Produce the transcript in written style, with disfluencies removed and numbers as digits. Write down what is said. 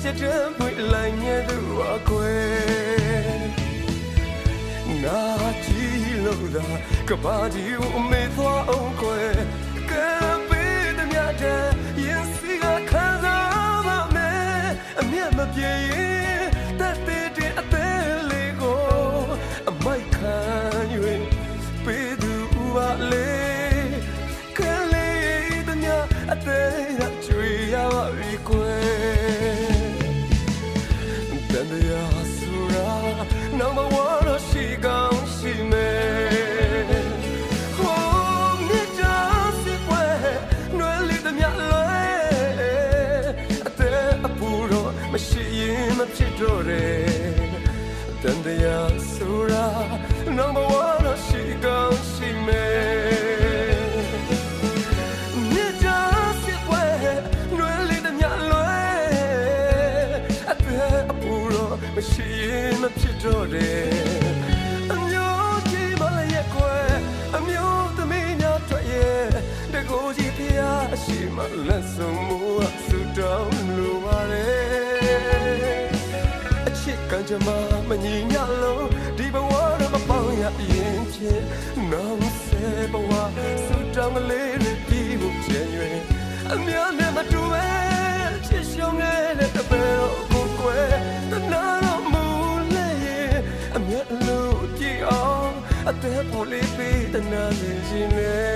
ချက်တမ်းပွင့်လိုက်မြဲသူအခွဲနာကြည့်လို့သာကဘာကြီးကိုမေးသွားအောင်ခွဲကံပေးတဲ့မြတ်တဲ့ရင်စီကခံစားပါမယ်အမျက်မပြေရင်တတ်တဲ့အသေးလေးကိုအမိုက်ခံ၍ပေးသူပါလေကလေးတဲ့မြတ်အသေးကကြွေရပါပြီခွဲတန်တရားဆိုတာnumber one လို့ရှိကောင်းရှိမယ်ဟိုမြတ်တာစစ်ပွဲနွယ်လေးတဲ့မြတ်လွယ်အသက်အပူတော့မရှိရင်မဖြစ်တော့တယ်တန်တရားဆိုတာ number one လို့ရှိကောင်းရှိမယ်မြတ်တာစစ်ပွဲနွယ်လေးတဲ့မြတ်လွယ်အသက်အပူတော့မရှိရင်မဖြစ်တော့တယ်အမျိုးကြီးမလည်းရဲ့ကွယ်အမျိုးသမီးများတွေ့ရဲ့တကူကြီးဖျားအရှိမလက်ဆုံးမူဆူတောင်းလိုပါတယ်အချစ်ကံကြမ္မာမညီညလို့ဒီဘဝတော့မပေါင်းရရင်ဖြင့်နောက်ဆယ်ဘဝဆူတောင်းလေးတွေပြီးဖို့ချင်၍အများနဲ့မတူပဲချစ်ရှုံးနေတဲ့တပည့်ကိုကွယ်တနာတော့မူလဲအမြတ်လို့ကြည့်အောင်အသက်ပေါ်လေးပေးတနာနေရှင်လေ